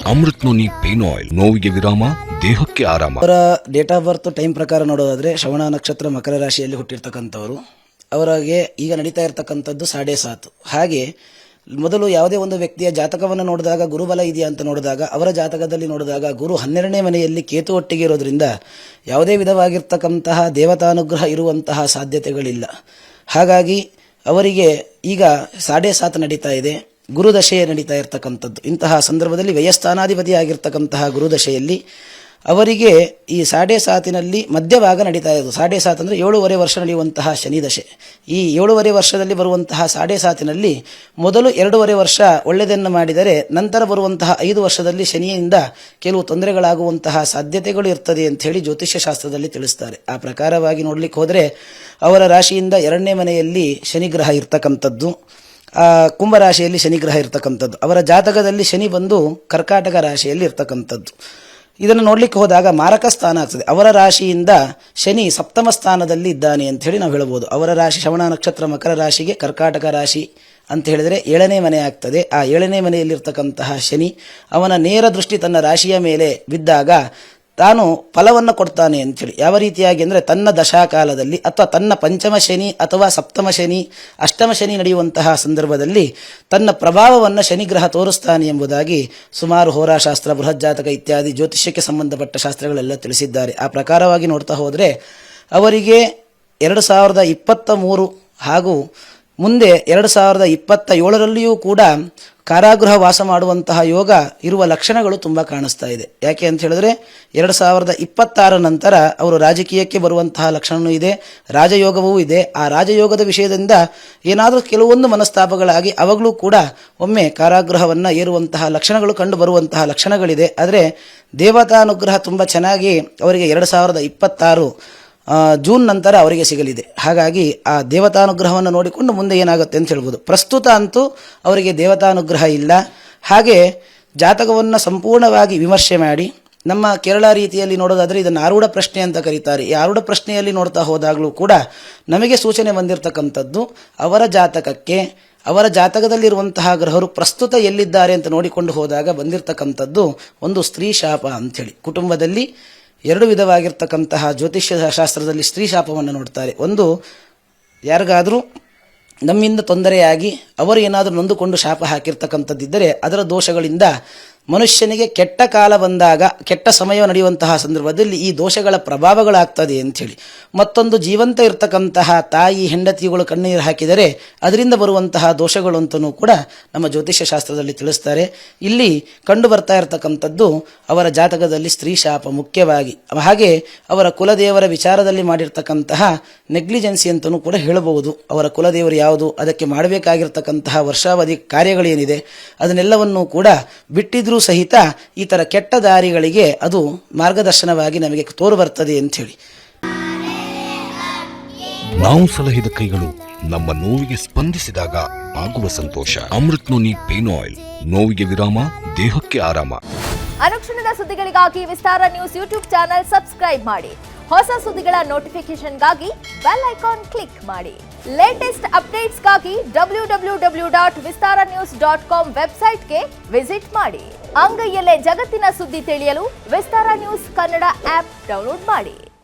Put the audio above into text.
Amrit noni pain oil, ನೋವಿಗೆ ವಿರಾಮ, ದೇಹಕ್ಕೆ ಆರಾಮ. ಅವರ ಡೇಟ್ ಆಫ್ ಬರ್ತ್ ಟೈಮ್ ಪ್ರಕಾರ ನೋಡೋದಾದ್ರೆ ಶ್ರವಣ ನಕ್ಷತ್ರ ಮಕರ ರಾಶಿಯಲ್ಲಿ ಹುಟ್ಟಿರ್ತಕ್ಕಂಥವ್ರು. ಅವರಿಗೆ ಈಗ ನಡೀತಾ ಇರತಕ್ಕಂಥದ್ದು 7.5. ಹಾಗೆ ಮೊದಲು ಯಾವುದೇ ಒಂದು ವ್ಯಕ್ತಿಯ ಜಾತಕವನ್ನು ನೋಡಿದಾಗ ಗುರುಬಲ ಇದೆಯಾ ಅಂತ ನೋಡಿದಾಗ ಅವರ ಜಾತಕದಲ್ಲಿ ನೋಡಿದಾಗ ಗುರು 12ನೇ ಮನೆಯಲ್ಲಿ ಕೇತು ಒಟ್ಟಿಗೆ ಇರೋದ್ರಿಂದ ಯಾವುದೇ ವಿಧವಾಗಿರ್ತಕ್ಕಂತಹ ದೇವತಾನುಗ್ರಹ ಇರುವಂತಹ ಸಾಧ್ಯತೆಗಳಿಲ್ಲ. ಹಾಗಾಗಿ ಅವರಿಗೆ ಈಗ 7.5 ನಡೀತಾ ಇದೆ, ಗುರುದಶೆ ನಡೀತಾ ಇರತಕ್ಕಂಥದ್ದು. ಇಂತಹ ಸಂದರ್ಭದಲ್ಲಿ ವ್ಯಯಸ್ಥಾನಾಧಿಪತಿ ಆಗಿರ್ತಕ್ಕಂತಹ ಗುರುದಶೆಯಲ್ಲಿ ಅವರಿಗೆ ಈ 7.5 ಮಧ್ಯಭಾಗ ನಡೀತಾ ಇರೋದು. 7.5 ಅಂದರೆ 7.5 ವರ್ಷ ನಡೆಯುವಂತಹ ಶನಿ ದಶೆ. ಈ 7.5 ವರ್ಷದಲ್ಲಿ ಬರುವಂತಹ 7.5 ಮೊದಲು 2.5 ವರ್ಷ ಒಳ್ಳೆಯದನ್ನು ಮಾಡಿದರೆ ನಂತರ ಬರುವಂತಹ 5 ವರ್ಷದಲ್ಲಿ ಶನಿಯಿಂದ ಕೆಲವು ತೊಂದರೆಗಳಾಗುವಂತಹ ಸಾಧ್ಯತೆಗಳು ಇರ್ತದೆ ಅಂತ ಹೇಳಿ ಜ್ಯೋತಿಷ್ಯ ಶಾಸ್ತ್ರದಲ್ಲಿ ತಿಳಿಸ್ತಾರೆ. ಆ ಪ್ರಕಾರವಾಗಿ ನೋಡ್ಲಿಕ್ಕೆ ಹೋದರೆ ಅವರ ರಾಶಿಯಿಂದ 2ನೇ ಮನೆಯಲ್ಲಿ ಶನಿಗ್ರಹ ಇರ್ತಕ್ಕಂಥದ್ದು, ಕುಂಭರಾಶಿಯಲ್ಲಿ ಶನಿಗ್ರಹ ಇರ್ತಕ್ಕಂಥದ್ದು. ಅವರ ಜಾತಕದಲ್ಲಿ ಶನಿ ಬಂದು ಕರ್ಕಾಟಕ ರಾಶಿಯಲ್ಲಿ ಇರ್ತಕ್ಕಂಥದ್ದು. ಇದನ್ನು ನೋಡ್ಲಿಕ್ಕೆ ಹೋದಾಗ ಮಾರಕ ಸ್ಥಾನ ಆಗ್ತದೆ. ಅವರ ರಾಶಿಯಿಂದ ಶನಿ 7ಮ ಸ್ಥಾನದಲ್ಲಿ ಇದ್ದಾನೆ ಅಂತ ಹೇಳಿ ನಾವು ಹೇಳ್ಬೋದು. ಅವರ ರಾಶಿ ಶ್ರವಣ ನಕ್ಷತ್ರ ಮಕರ ರಾಶಿಗೆ ಕರ್ಕಾಟಕ ರಾಶಿ ಅಂತ ಹೇಳಿದರೆ 7ನೇ ಮನೆ ಆಗ್ತದೆ. ಆ 7ನೇ ಮನೆಯಲ್ಲಿರ್ತಕ್ಕಂತಹ ಶನಿ ಅವನ ನೇರ ದೃಷ್ಟಿ ತನ್ನ ರಾಶಿಯ ಮೇಲೆ ಬಿದ್ದಾಗ ತಾನು ಫಲವನ್ನು ಕೊಡ್ತಾನೆ ಅಂಥೇಳಿ. ಯಾವ ರೀತಿಯಾಗಿ ಅಂದರೆ ತನ್ನ ದಶಾಕಾಲದಲ್ಲಿ ಅಥವಾ ತನ್ನ ಪಂಚಮ ಶನಿ ಅಥವಾ 7ಮ ಶನಿ 8ಮ ಶನಿ ನಡೆಯುವಂತಹ ಸಂದರ್ಭದಲ್ಲಿ ತನ್ನ ಪ್ರಭಾವವನ್ನು ಶನಿಗ್ರಹ ತೋರಿಸ್ತಾನೆ ಎಂಬುದಾಗಿ ಸುಮಾರು ಹೋರಾಶಾಸ್ತ್ರ, ಬೃಹಜ್ಜಾತಕ ಇತ್ಯಾದಿ ಜ್ಯೋತಿಷ್ಯಕ್ಕೆ ಸಂಬಂಧಪಟ್ಟ ಶಾಸ್ತ್ರಗಳೆಲ್ಲ ತಿಳಿಸಿದ್ದಾರೆ. ಆ ಪ್ರಕಾರವಾಗಿ ನೋಡ್ತಾ ಹೋದರೆ ಅವರಿಗೆ 2023 ಹಾಗೂ ಮುಂದೆ 2027ರಲ್ಲಿಯೂ ಕೂಡ ಕಾರಾಗೃಹ ವಾಸ ಮಾಡುವಂತಹ ಯೋಗ ಇರುವ ಲಕ್ಷಣಗಳು ತುಂಬ ಕಾಣಿಸ್ತಾ ಇದೆ. ಯಾಕೆ ಅಂತ ಹೇಳಿದ್ರೆ 2026 ನಂತರ ಅವರು ರಾಜಕೀಯಕ್ಕೆ ಬರುವಂತಹ ಲಕ್ಷಣವೂ ಇದೆ, ರಾಜಯೋಗವೂ ಇದೆ. ಆ ರಾಜಯೋಗದ ವಿಷಯದಿಂದ ಏನಾದರೂ ಕೆಲವೊಂದು ಮನಸ್ತಾಪಗಳಾಗಿ ಅವಾಗಲೂ ಕೂಡ ಒಮ್ಮೆ ಕಾರಾಗೃಹವನ್ನು ಏರುವಂತಹ ಲಕ್ಷಣಗಳು ಕಂಡು ಬರುವಂತಹ ಲಕ್ಷಣಗಳಿದೆ. ಆದರೆ ದೇವತಾನುಗ್ರಹ ತುಂಬ ಚೆನ್ನಾಗಿ ಅವರಿಗೆ 2026 ಜೂನ್ ನಂತರ ಅವರಿಗೆ ಸಿಗಲಿದೆ. ಹಾಗಾಗಿ ಆ ದೇವತಾನುಗ್ರಹವನ್ನು ನೋಡಿಕೊಂಡು ಮುಂದೆ ಏನಾಗುತ್ತೆ ಅಂತ ಹೇಳ್ಬೋದು. ಪ್ರಸ್ತುತ ಅಂತೂ ಅವರಿಗೆ ದೇವತಾನುಗ್ರಹ ಇಲ್ಲ. ಹಾಗೆ ಜಾತಕವನ್ನು ಸಂಪೂರ್ಣವಾಗಿ ವಿಮರ್ಶೆ ಮಾಡಿ ನಮ್ಮ ಕೇರಳ ರೀತಿಯಲ್ಲಿ ನೋಡೋದಾದರೆ ಇದನ್ನು ಆರೂಢ ಪ್ರಶ್ನೆ ಅಂತ ಕರೀತಾರೆ. ಈ ಆರೂಢ ಪ್ರಶ್ನೆಯಲ್ಲಿ ನೋಡ್ತಾ ಹೋದಾಗಲೂ ಕೂಡ ನಮಗೆ ಸೂಚನೆ ಬಂದಿರತಕ್ಕಂಥದ್ದು ಅವರ ಜಾತಕಕ್ಕೆ ಅವರ ಜಾತಕದಲ್ಲಿರುವಂತಹ ಗ್ರಹರು ಪ್ರಸ್ತುತ ಎಲ್ಲಿದ್ದಾರೆ ಅಂತ ನೋಡಿಕೊಂಡು ಹೋದಾಗ ಬಂದಿರತಕ್ಕಂಥದ್ದು ಒಂದು ಸ್ತ್ರೀ ಶಾಪ ಅಂಥೇಳಿ. ಕುಟುಂಬದಲ್ಲಿ 2 ವಿಧವಾಗಿರ್ತಕ್ಕಂತಹ ಜ್ಯೋತಿಷ್ಯ ಶಾಸ್ತ್ರದಲ್ಲಿ ಸ್ತ್ರೀ ಶಾಪವನ್ನು ನೋಡ್ತಾರೆ. ಒಂದು, ಯಾರಿಗಾದರೂ ನಮ್ಮಿಂದ ತೊಂದರೆಯಾಗಿ ಅವರು ಏನಾದರೂ ನೊಂದುಕೊಂಡು ಶಾಪ ಹಾಕಿರ್ತಕ್ಕಂಥದ್ದಿದ್ದರೆ ಅದರ ದೋಷಗಳಿಂದ ಮನುಷ್ಯನಿಗೆ ಕೆಟ್ಟ ಕಾಲ ಬಂದಾಗ, ಕೆಟ್ಟ ಸಮಯ ನಡೆಯುವಂತಹ ಸಂದರ್ಭದಲ್ಲಿ ಈ ದೋಷಗಳ ಪ್ರಭಾವಗಳಾಗ್ತದೆ ಅಂಥೇಳಿ. ಮತ್ತೊಂದು, ಜೀವಂತ ಇರ್ತಕ್ಕಂತಹ ತಾಯಿ ಹೆಂಡತಿಗಳು ಕಣ್ಣೀರು ಹಾಕಿದರೆ ಅದರಿಂದ ಬರುವಂತಹ ದೋಷಗಳು ಅಂತಲೂ ಕೂಡ ನಮ್ಮ ಜ್ಯೋತಿಷ್ಯ ಶಾಸ್ತ್ರದಲ್ಲಿ ತಿಳಿಸ್ತಾರೆ. ಇಲ್ಲಿ ಕಂಡು ಬರ್ತಾ ಇರತಕ್ಕಂಥದ್ದು ಅವರ ಜಾತಕದಲ್ಲಿ ಸ್ತ್ರೀ ಶಾಪ ಮುಖ್ಯವಾಗಿ. ಹಾಗೆ ಅವರ ಕುಲದೇವರ ವಿಚಾರದಲ್ಲಿ ಮಾಡಿರ್ತಕ್ಕಂತಹ ನೆಗ್ಲಿಜೆನ್ಸಿ ಅಂತಲೂ ಕೂಡ ಹೇಳಬಹುದು. ಅವರ ಕುಲದೇವರು ಯಾವುದು, ಅದಕ್ಕೆ ಮಾಡಬೇಕಾಗಿರ್ತಕ್ಕಂತಹ ವರ್ಷಾವಧಿ ಕಾರ್ಯಗಳೇನಿದೆ ಅದನ್ನೆಲ್ಲವನ್ನೂ ಕೂಡ ಬಿಟ್ಟಿದ್ರು ಸಹಿತ ಈ ತರ ಕೆಟ್ಟ ದಾರಿಗಳಿಗೆ ಅದು ಮಾರ್ಗದರ್ಶನವಾಗಿ ನಮಗೆ ತೋರು ಬರ್ತದೆ ಅಂತ ಹೇಳಿ. ನಾವು ಸಲಹಿದ ಕೈಗಳು ನಮ್ಮ ನೋವಿಗೆ ಸ್ಪಂದಿಸಿದಾಗ ಆಗುವ ಸಂತೋಷ. ಅಮೃತ್ ನೋನಿ ಪೇನ್ ಆಯಿಲ್, ನೋವಿಗೆ ವಿರಾಮ, ದೇಹಕ್ಕೆ ಆರಾಮ. ಅನುಕ್ಷಣದ ಸುದ್ದಿಗಳಿಗಾಗಿ ವಿಸ್ತಾರ ನ್ಯೂಸ್ ಯೂಟ್ಯೂಬ್ ಚಾನೆಲ್ ಸಬ್ಸ್ಕ್ರೈಬ್ ಮಾಡಿ. ಹೊಸ ಸುದ್ದಿಗಳ ನೋಟಿಫಿಕೇಶನ್ಗಾಗಿ ಬೆಲ್ ಐಕಾನ್ ಕ್ಲಿಕ್ ಮಾಡಿ. ಲೇಟೆಸ್ಟ್ ಅಪ್ಡೇಟ್ಸ್ಗಾಗಿ www.vistaranews.com ವೆಬ್ಸೈಟ್ಗೆ ವಿಸಿಟ್ ಮಾಡಿ. ಅಂಗೈಯಲ್ಲೇ ಜಗತ್ತಿನ ಸುದ್ದಿ ತಿಳಿಯಲು ವಿಸ್ತಾರ ನ್ಯೂಸ್ ಕನ್ನಡ ಆಪ್ ಡೌನ್ಲೋಡ್ ಮಾಡಿ.